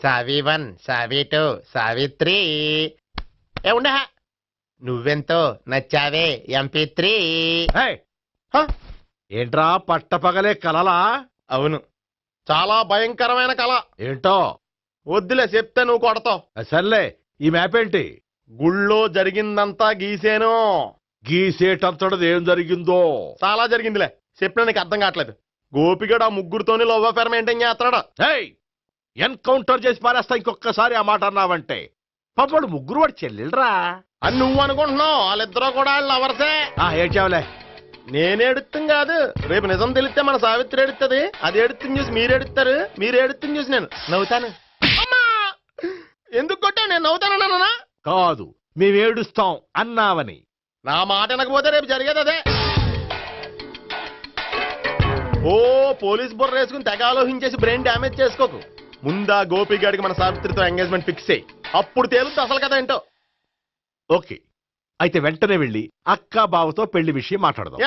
సావి 1 సావి 2 సావిత్రి ఏ ఉండ నువ్వెంతో నచ్చావే MP3. ఏంట్రా పట్టపగలే కలలా? అవును, చాలా భయంకరమైన కళ. ఏంటో వద్దులే, చెప్తే నువ్వు కొడతావు. సర్లే, ఈ మ్యాప్ ఏంటి? గుళ్ళో జరిగిందంతా గీసేను. గీసేటంతటది ఏం జరిగిందో? చాలా జరిగిందిలే, చెప్పినా నీకు అర్థం కావట్లేదు. గోపిగడు ఆ ముగ్గురుతోని లవ్ అఫేర్ మెయింటైన్ చేస్తున్నాడు. ఎన్కౌంటర్ చేసి పారేస్తా ఇంకొకసారి ఆ మాట అన్నావంటే. పాపడు ముగ్గురు వాడు చెల్లెలరా అని నువ్వు అనుకుంటున్నావు, వాళ్ళిద్దరూ కూడా లవర్సే. ఏడ్చావులే. నేనేడుతుంది కాదు, రేపు నిజం తెలిస్తే మన సావిత్రి ఎడుతుంది. అది ఎడుతుంది చూసి మీరు ఎడుతారు, మీరు ఎడుతుంది చూసి నేను నవ్వుతాను. ఎందుకు కొట్టా? నేను నవ్వుతానన్నా కాదు, మేమేడుస్తాం అన్నావని. నా మాట వినకపోతే రేపు జరిగేది అదే. ఓ పోలీస్ బుర్ర వేసుకుని తెగ ఆలోచించేసి బ్రెయిన్ డ్యామేజ్ చేసుకోకు. ముందా గోపిగాడికి మన సావిత్రితో ఎంగేజ్మెంట్ ఫిక్స్ అయ్యి అప్పుడు తేలుతుంది అసలు కదా ఏంటో. ఓకే, అయితే వెంటనే వెళ్ళి అక్క బావతో పెళ్లి విషయం మాట్లాడదాం.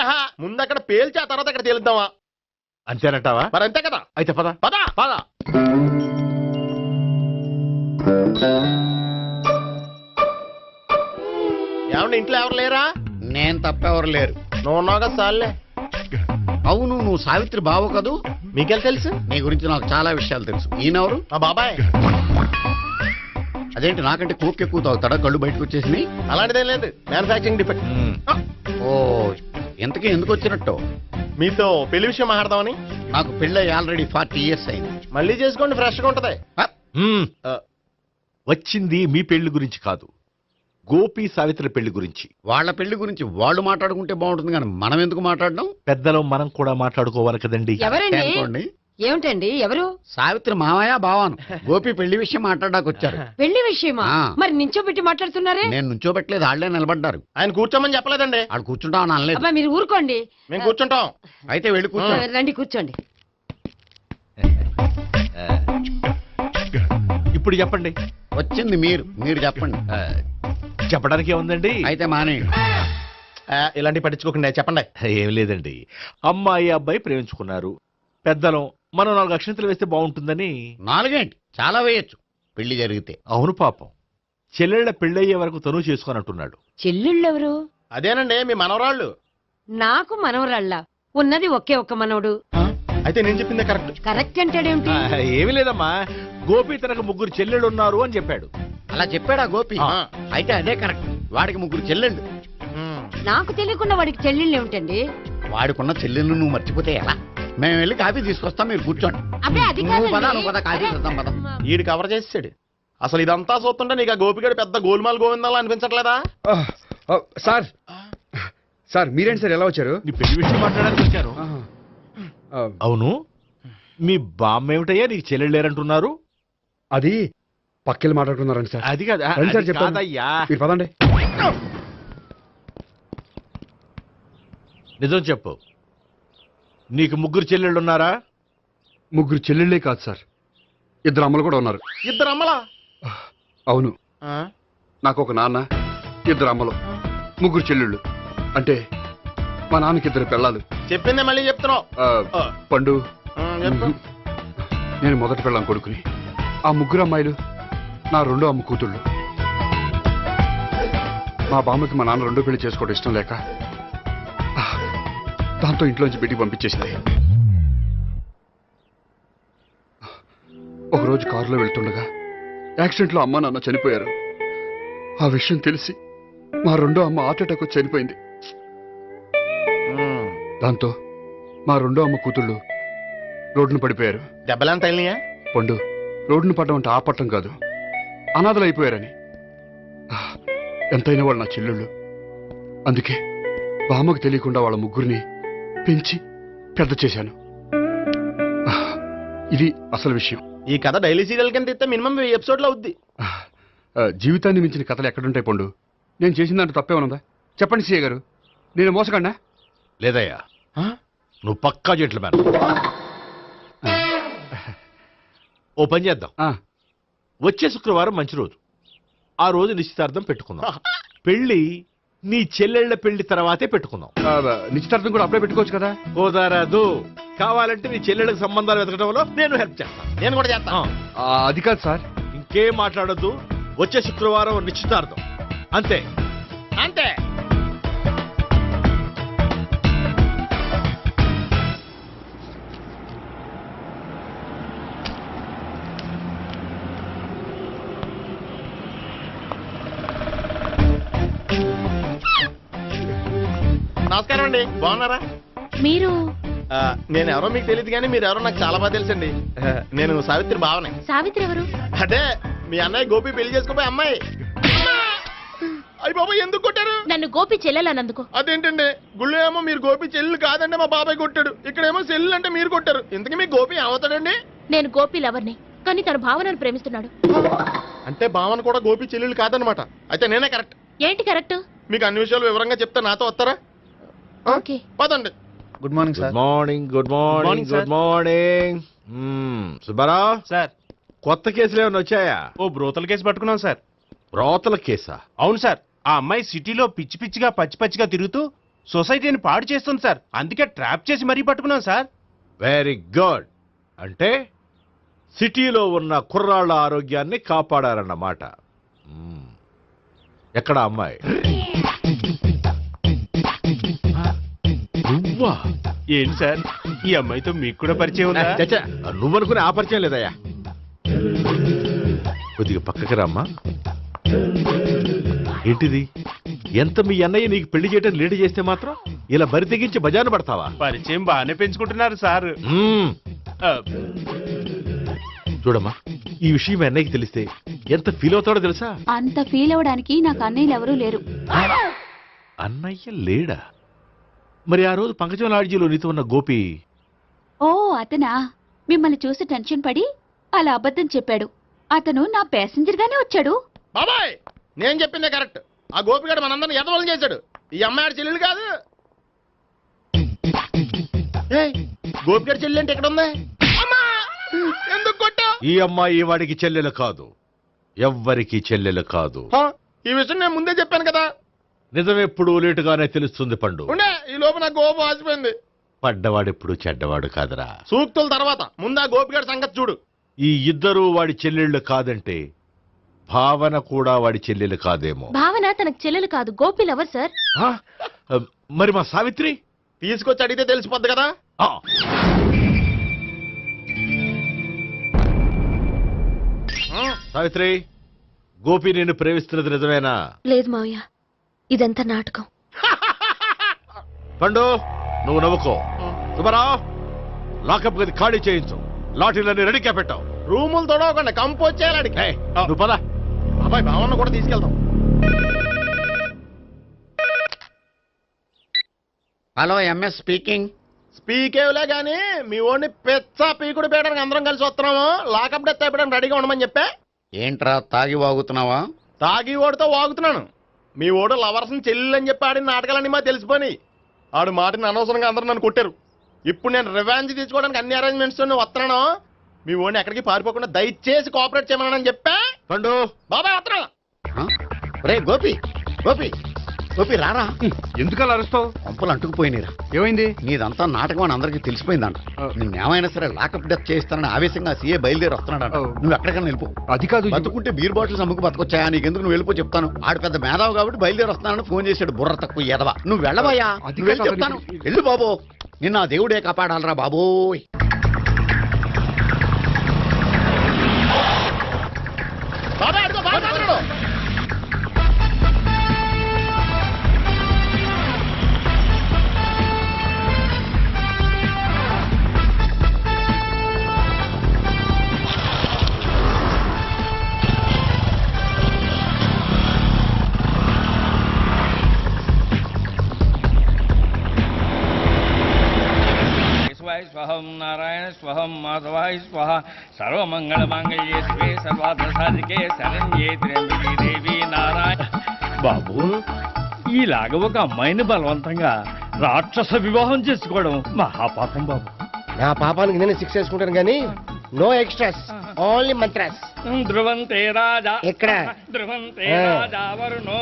ముందు అక్కడ పేల్చి ఆ తర్వాత అక్కడ తేలుద్దామా? అంతేనంటావా? మరి అంతే కదా. అయితే పద పద పద. ఏమండి, ఇంట్లో ఎవరు లేరా? నేను తప్పెవరు లేరు. నువ్వు ఉన్నావు కదా సార్లే. అవును, నువ్వు సావిత్రి బావు కదూ? మీకెళ్ళి తెలుసు? నీ గురించి నాకు చాలా విషయాలు తెలుసు. ఈయనెవరు? మా బాబాయ్. అదేంటి నాకంటే కోక్ ఎక్కువ తాగుతాడా? కళ్ళు బయటకు వచ్చేసి? అలాంటిదేం లేదు, మ్యానుఫాక్చరింగ్ డిఫెక్ట్. ఓ, ఇంతకీ ఎందుకు వచ్చినట్టు? మీతో పెళ్లి విషయం మాట్లాడదామని. నాకు పెళ్ళి ఆల్రెడీ 40 years అయింది. మళ్ళీ చేసుకోండి, ఫ్రెష్ గా ఉంటది. వచ్చింది మీ పెళ్లి గురించి కాదు, గోపి సావిత్రి పెళ్లి గురించి. వాళ్ళ పెళ్లి గురించి వాళ్ళు మాట్లాడుకుంటే బాగుంటుంది, కానీ మనం ఎందుకు మాట్లాడడం? పెద్దలో మనం కూడా మాట్లాడుకోవాలి కదండి. అనుకోండి. ఏమిటండి ఎవరు? సావిత్రి మామయ్య బావాను. గోపి పెళ్లి విషయం మాట్లాడడానికి వచ్చారు. పెళ్లి విషయమా? మరి నించోబెట్టి మాట్లాడుతున్నారే? నేను నుంచోబెట్టలేదు, వాళ్ళే నిలబడ్డారు. ఆయన కూర్చోమని చెప్పలేదండి. వాళ్ళు కూర్చుంటామని అనలేదు. అబ్బా మీరు ఊరుకోండి. మేము కూర్చుంటాం. అయితే వెళ్ళి కూర్చోండి. రండి కూర్చోండి. ఇప్పుడు చెప్పండి. వచ్చింది మీరు చెప్పండి. చెప్పడానికి ఏముందండి? అయితే మానేయండి. ఇలాంటివి పట్టించుకోకుండా చెప్పండి. ఏం లేదండి, అమ్మాయి అబ్బాయి ప్రేమించుకున్నారు. పెద్దలం మనం 4 అక్షంతలు వేస్తే బాగుంటుందని. 4 ఏంటి, చాలా వేయచ్చు పెళ్లి జరిగితే. అవును పాపం, చెల్లెళ్ళ పెళ్ళయ్యే వరకు తను చేసుకున్నట్టున్నాడు. చెల్లెళ్ళెవరు? అదేనండి మీ మనవరాళ్ళు. నాకు మనవరాళ్ళ ఉన్నది ఒకే ఒక్క మనవడు. అయితే నేను చెప్పిందే కరెక్ట్. కరెక్ట్ అంటాడేమిటి? ఏమి లేదమ్మా, గోపి తనకు 3 చెల్లెళ్ళు ఉన్నారు అని చెప్పాడు. అలా చెప్పాడా గోపి? అయితే అదే కరెక్ట్. వాడికి 3 చెల్లెళ్ళు. నాకు తెలియకుండా వాడికి చెల్లెళ్ళు ఏమిటండి? వాడికున్న చెల్లెళ్ళు నువ్వు మర్చిపోతే ఎలా? మేము వెళ్ళి కాఫీ తీసుకొస్తాం, మీరు కూర్చోండి. అబ్బే అది కాదండి. కాఫీ చేద్దాం పద. ఈడు కవర్ చేసాడు. అసలు ఇదంతా చూస్తుంటే నీకు ఆ గోపిగడు పెద్ద గోల్మాల్ గోవిందాలు అనిపించట్లేదా? సార్ సార్ మీరేంటి సార్ ఎలా వచ్చారు? నీ పెళ్లి విషయం మాట్లాడడానికి వచ్చాను. అవును, మీ బామ్మ ఏమిటయ్యా నీకు చెల్లెళ్ళు లేరంటున్నారు? అది పక్కెళ్ళి మాట్లాడుకున్నారండి సార్. అది కాదు సార్ చెప్తాను, మీరు పదండి. నిజం చెప్పు, నీకు 3 చెల్లెళ్ళు ఉన్నారా? 3 చెల్లెళ్ళే కాదు సార్, 2 అమ్మలు కూడా ఉన్నారు. 2 అమ్మలా? అవును, నాకు ఒక నాన్న, 2 అమ్మలు, 3 చెల్లెళ్ళు. అంటే మా నాన్నకి 2 పిల్లలు. చెప్పిందే మళ్ళీ చెప్తున్నావు. పండు, నేను మొదటి పిల్లం కొడుకుని. ఆ 3 అమ్మాయిలు నా 2వ అమ్మ కూతుళ్ళు. మా బామ్మకి మా నాన్న 2వ పెళ్లి చేసుకోవడం ఇష్టం లేక దాంతో ఇంట్లోంచి పెట్టి పంపించేసింది. ఒకరోజు కారులో వెళ్తుండగా యాక్సిడెంట్లో అమ్మ నాన్న చనిపోయారు. ఆ విషయం తెలిసి మా 2వ అమ్మ హార్ట్ అటాక్ వచ్చి చనిపోయింది. దాంతో మా 2వ అమ్మ కూతుళ్ళు రోడ్డును పడిపోయారు. దెబ్బలంత అయినాయా? పండు, రోడ్డును పడ్డం అంటే ఆ పట్టం కాదు, అనాథలు అయిపోయారని. ఎంతైనా వాళ్ళు నా చెల్లెళ్ళు. అందుకే బామ్మకు తెలియకుండా వాళ్ళ 3 పెంచి పెద్ద చేశాను. ఇది అసలు విషయం. ఈ కథ డైలీ సీరియల్ కింద ఇస్తే మినిమం 10 ఎపిసోడ్లు అవుద్ది. జీవితాన్ని మించిన కథలు ఎక్కడుంటాయి పండు? నేను చేసిన దాంట్లో తప్పేమనుందా? చెప్పండి సీఏ గారు, నేను మోసగండా? లేదయ్యా, నువ్వు పక్కా జెంట్లమన్. ఓ పని చేద్దాం, వచ్చే శుక్రవారం మంచి రోజు, ఆ రోజు నిశ్చితార్థం పెట్టుకుందాం. పెళ్లి నీ చెల్లెళ్ల పెళ్లి తర్వాతే పెట్టుకుందాం. నిశ్చితార్థం కూడా అప్పుడే పెట్టుకోవచ్చు కదా? కుదరదు. కావాలంటే నీ చెల్లెళ్ళకి సంబంధాలు వెతకడంలో నేను హెల్ప్ చేస్తాను. నేను కూడా చేస్తా. అది కాదు సార్. ఇంకేం మాట్లాడొద్దు. వచ్చే శుక్రవారం నిశ్చితార్థం, అంతే. అంతే. నమస్కారం అండి, బాగున్నారా? మీరు నేను ఎవరో మీకు తెలియదు కానీ మీరు ఎవరో నాకు చాలా బాగా తెలుసండి. నేను సావిత్రి భావనే. సావిత్రి ఎవరు? అదే మీ అన్నయ్య గోపి పెళ్లి చేసుకోపోయి అమ్మాయి. అయ్యి బాబాయ్ ఎందుకు కొట్టారు? నన్ను గోపి చెల్లెలన్నందుకు. అదేంటండి, గుళ్ళు ఏమో మీరు గోపి చెల్లు కాదండి మా బాబాయ్ కొట్టాడు, ఇక్కడేమో చెల్లు అంటే మీరు కొట్టారు. ఇంతకీ మీ గోపి ఏమవుతాడండి? నేను గోపి లవర్ని, కానీ తన భావనను ప్రేమిస్తున్నాడు. అంటే భావన కూడా గోపి చెల్లెలు కాదనమాట. అయితే నేనే కరెక్ట్. ఏంటి కరెక్ట్? మీకు అన్ని విషయాలు వివరంగా చెప్తా, నాతో వస్తారా? ఓకే. పదండి. Good morning good morning. Good morning. Good morning. Subbarao sir, కొత్త కేసులు ఏమైనా వచ్చాయా? ఓ బ్రోతల కేసు పట్టుకున్నాం సార్. రోతల కేసా? అవును సార్, ఆ అమ్మాయి సిటీలో పిచ్చి పిచ్చిగా పచ్చి పచ్చిగా తిరుగుతూ సొసైటీని పాడు చేస్తుంది సార్. అందుకే ట్రాప్ చేసి మరీ పట్టుకున్నాం సార్. Very good. అంటే సిటీలో ఉన్న కుర్రాళ్ళ ఆరోగ్యాన్ని కాపాడారన్నమాట. ఎక్కడ అమ్మాయి? నువ్వా? ఏంటి సార్, ఈ అమ్మాయితో మీకు కూడా పరిచయం ఉందా? చచ్చా, నువ్వనుకునే ఆ పరిచయం లేదయ్యా. కొద్దిగా పక్కకి రామ్మా. ఏంటిది? ఎంత మీ అన్నయ్య నీకు పెళ్లి చేయడం లేట్ చేస్తే మాత్రం ఇలా బరి తెగించి బజారు పడతావా? పరిచయం బాగానే పెంచుకుంటున్నారు సార్. చూడమ్మా, ఈ విషయం మీ అన్నయ్యకి తెలిస్తే ఎంత ఫీల్ అవుతాడో తెలుసా? అంత ఫీల్ అవడానికి నాకు అన్నయ్యలు ఎవరూ లేరు. అన్నయ్య లేడా? మరి ఆ రోజు పంకజం లాడ్జీలో నీతో ఉన్న గోపి? ఓ అతనా? మిమ్మల్ని చూసి టెన్షన్ పడి అలా అబద్ధం చెప్పాడు. అతను నా ప్యాసింజర్ గానే వచ్చాడు. బాబాయ్ నేను చెప్పిందే కరెక్ట్. ఆ గోపిగాడు మనందరిని ఎదవలం చేశాడు. ఈ అమ్మాయి చెల్లెలు కాదు. గోపిగాడి చెల్లి అంటే ఎక్కడ ఉంది? ఎందుకు కొట్టా? ఈ అమ్మాయి వాడికి చెల్లెలు కాదు, ఎవ్వరికి చెల్లెలు కాదు. ఈ విషయం నేను ముందే చెప్పాను కదా. నిజమెప్పుడు లేటుగానే తెలుస్తుంది పండు. ఉండే ఈ లోపు నాకు గోపం ఆసిపోయింది. పడ్డవాడెప్పుడు చెడ్డవాడు కాదురా. సూక్తుల తర్వాత ముందు ఆ గోపిగాడి సంగతి చూడు. ఈ ఇద్దరూ వాడి చెల్లెళ్ళు కాదంటే భావన కూడా వాడి చెల్లెలు కాదేమో. భావన తనకు చెల్లెలు కాదు, గోపి లవర్ సార్. ఆ? మరి మా సావిత్రి? తీసుకొచ్చి అడిగితే తెలిసిపోద్ది కదా. ఆ. సావిత్రి, గోపి నిన్ను ప్రేమిస్తున్నది నిజమేనా? లేదు మావయ్య, ఇదంతా నాటకం. పండు, నువ్వు నవ్వుకో. సుబ్బారావు, లాకప్ గది ఖాళీ చేయించు. లాఠీలన్నీ రెడీగా పెట్టావు. రూములు తొడవకుండా కంపోజ్ చేయాలి అడిగి. ఏయ్, నువ్వు పద. అబ్బాయి భావన కూడా తీసుకెళ్తాం. Hello, MS speaking. స్పీకేవ్లే గానీ మీ ఓడిని పెచ్చ పీకుడు పేయడానికి అందరం కలిసి వస్తున్నాము. లాకప్ డెత్ అయిపోయడానికి రెడీగా ఉండమని చెప్పా. ఏంట్రా తాగి వాగుతున్నావా? తాగి ఓడితో వాగుతున్నాను. మీ ఓడు లవర్స్ని చెల్లెలు అని చెప్పి ఆడిన నాటకాలన్నీ మా తెలిసిపోయి ఆడు మాటని అనవసరంగా అందరూ నన్ను కొట్టారు. ఇప్పుడు నేను రివెంజ్ తీసుకోవడానికి అన్ని అరేంజ్మెంట్స్ వస్తున్నాను. మీ ఓడిని ఎక్కడికి పారిపోకుండా దయచేసి కోఆపరేట్ చేయమని చెప్పా. పండు, బాబాయ్ వస్తున్నా. రే గోపి, గోపి, గోపి రారా. ఎందుకలా అరుస్తావు? పంపులు అంటుకుపోయినరా. ఏమైంది? నీదంతా నాటకం అని అందరికీ తెలిసిపోయిందంట. నిన్నేమైనా సరే లాకప్ డెత్ చేస్తానని ఆవేశంగా సీఏ బయలుదేరి వస్తున్నాడంట. నువ్వు ఎక్కడికైనా వెళ్ళిపో. అది కాదు. బతుకుంటే బీర్ బాటిల్స్ అమ్ముకు బతకొచ్చాయా? నీకెందుకు? నువ్వు వెళ్ళిపో చెప్తాను. ఆడు పెద్ద మేధావు కాబట్టి బయలుదేరి వస్తున్నానని ఫోన్ చేశాడు. బుర్ర తక్కువ ఎదవా. నువ్వు వెళ్ళవయ్యా. అది నువ్వు వెళ్ళి కాదు. చెప్తాను. వెళ్ళు బాబో. నిన్న ఆ దేవుడే కాపాడాలరా బాబోయ్. బాబాయ్ అడుగు, బాబాయ్ మాట్లాడు. స్వహం నారాయణ స్వహం మాధవాయ స్వహ సర్వమంగళమాంగళ్యే శివే సర్వార్థ సాధికే శరణ్యే త్ర్యంబకే దేవి నారాయణ. బాబు, ఈలాగ ఒక అమ్మాయిని బలవంతంగా రాక్షస వివాహం చేసుకోవడం మహాపాపం బాబు. నా పాపానికి నేను శిక్ష చేసుకుంటాను కానీ నో ఎక్స్ట్రాస్, ఓన్లీ మంత్రాస్. ధ్రువంతే రాజా ఎక్కడ? ధ్రువంతే రాజా వరుణో.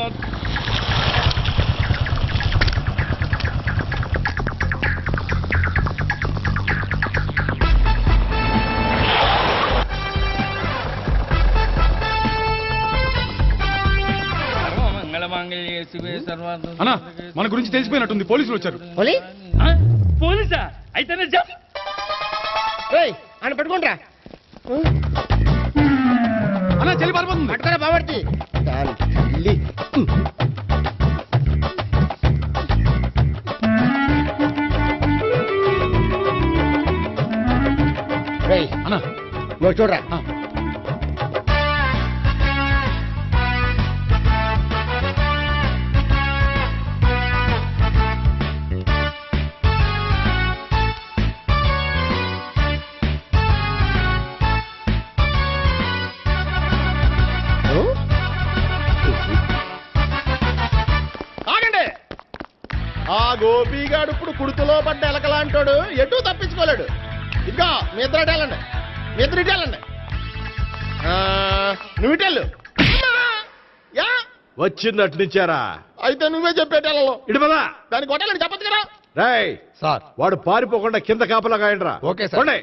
అన్నా మన గురించి తెలిసిపోయినట్టుంది పోలీసులు వచ్చారు పోలీసా అయితేనే జప్ అని పెట్టుకుంటా అన్నా చెల్లి పారిపోతుంది పట్టుకోరా బాబర్తి అన్నా నువ్వు చూడరా ఆగండి ఆ గోపిగాడు ఇప్పుడు కుడుతులో పడ్డ ఎలకలాంటాడు ఎటు తప్పించుకోలేడు ఇంకా మీ ఇద్దరు వెళ్ళండి మీ ఇద్దరు ఇటు వెళ్ళండి నువ్వు ఇటు వెళ్ళు యా వచ్చింది అటు నుంచారా అయితే నువ్వే చెప్పేటెళ్ళలో ఇటు పదా దాన్ని కొట్టాలని చెప్పచ్చు కదా రేయ్ సార్ వాడు పారిపోకుండా కింద కాపలా కాయండిరా ఓకే సార్. పోండి.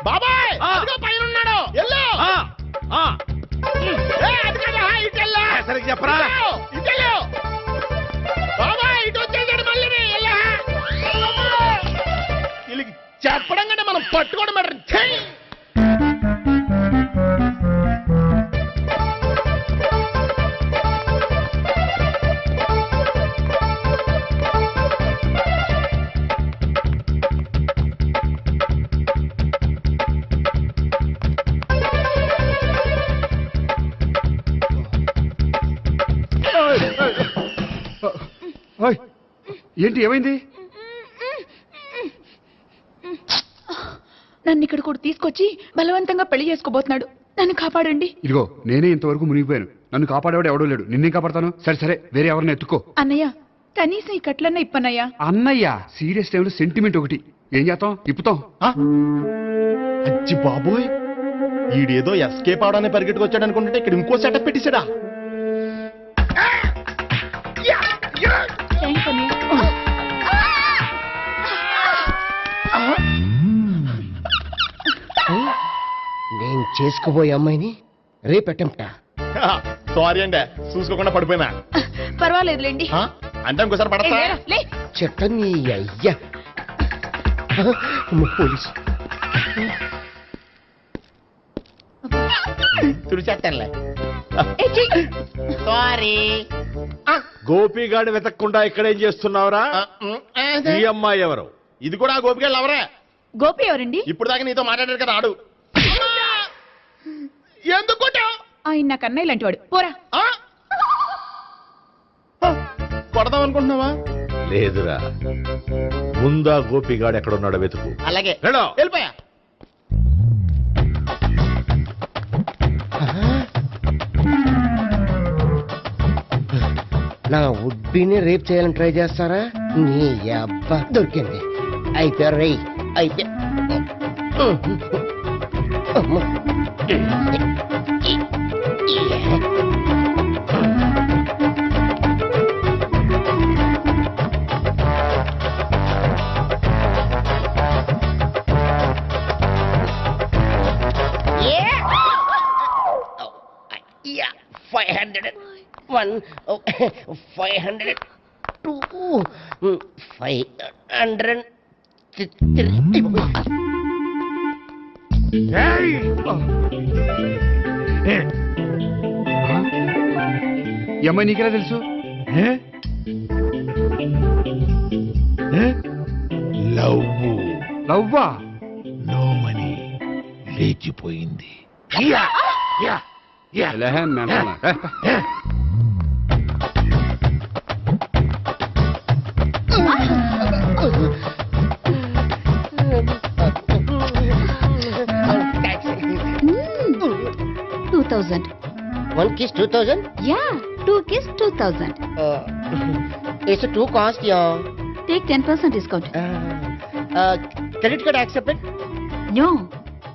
బాబాయ్ పైన ఉన్నాడు ఎల్లో సరిగ్గా చెప్పరా ఇటెల్లో బాబాయ్ ఇటు వచ్చేసాడు మళ్ళీ వీళ్ళకి చెప్పడం కంటే మనం పట్టుకోవడం బెటర్ ఓయ్, ఏంటి ఏమైంది నన్ను ఇక్కడ కూడా తీసుకొచ్చి బలవంతంగా పెళ్లి చేసుకోబోతున్నాడు. నన్ను కాపాడండి. ఇదిగో నేనే ఇంతవరకు మునిగిపోయాను. నన్ను కాపాడేవాడు ఎవడో లేడు. నిన్నే కాపాడతాను. సరే సరే వేరే ఎవరిని ఎత్తుకో. అన్నయ్య కనీసం ఈ కట్లన్నా ఇప్పన్నయ్యా. అన్నయ్య సీరియస్ టైంలో సెంటిమెంట్ ఒకటి. ఏం చేస్తాం ఇప్పుతాం. అచ్చి బాబోయ్ ఈడేదో ఎస్కేప్ అవడానికి పరిగెట్టుకొచ్చాడు అనుకుంటే ఇక్కడ ఇంకో సెటప్ పెట్టేశాడా థ్యాంక్స్ అన్నయ్య. నేను చేసుకోబోయే అమ్మాయిని రేపెట్టంట. సారీ అండి చూసుకోకుండా పడిపోయినా పర్వాలేదులేండి. అంటే ఇంకోసారి పడతా లే. చెట్టని అయ్యా పోలీసు తుడిచేస్తానులే ఏ చెయ్యి. సారీ గోపిగాడు వెతకకుండా ఇక్కడేం చేస్తున్నావురా? ఈ అమ్మాయి ఎవరు? ఇది కూడా ఆ గోపిగాళ్ళు ఎవరే? గోపి ఎవరండి? ఇప్పుడు దాకా నీతో మాట్లాడారు కదా ఆడు. ఎందుకు ఆయన నాకు అన్నయ్య లాంటి వాడు. పోరా. కొడదాం అనుకుంటున్నావా? లేదురా, ముందా గోపిగాడు ఎక్కడున్నాడో వెతుకు. అలాగే వెళ్ళు. వెళ్ళిపోయా. నా ఉడ్బీని రేప్ చేయాలని ట్రై చేస్తారా? నీ అబ్బా దొరికింది. అయితే రై అయితే అమ్మ. Yeah, 501, 502, 503. ఈ అమ్మాయి నీకెలా తెలుసు లవ్వా నో మనీ లేచిపోయింది. Hmm. 2000. 1 kiss 2000. Yeah, 2 kiss 2000. It's a 2 cost, yeah. Take 10% discount. Credit card accepted? No.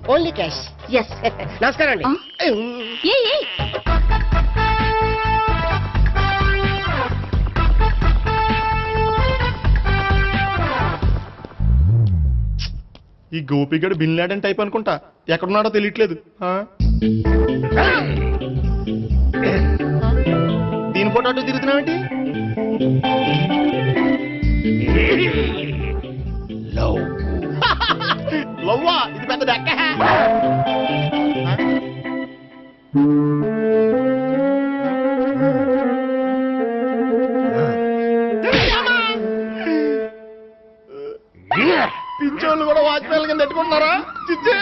Only cash. Yes. నమస్కారం అండి. Hey. ఈ గోపిగడు బిన్ లాడెన్ టైప్ అనుకుంటా, ఎక్కడున్నాడో తెలియట్లేదు. ఆ? దీని ఫోటో అటు తిరుగుతున్నావేంటి? లవ్వా, ఇది పెద్ద డెక్క. పిచ్చోళ్ళు కూడా వాచ్మెన్ కింద పెట్టుకుంటున్నారా? చిచ్చే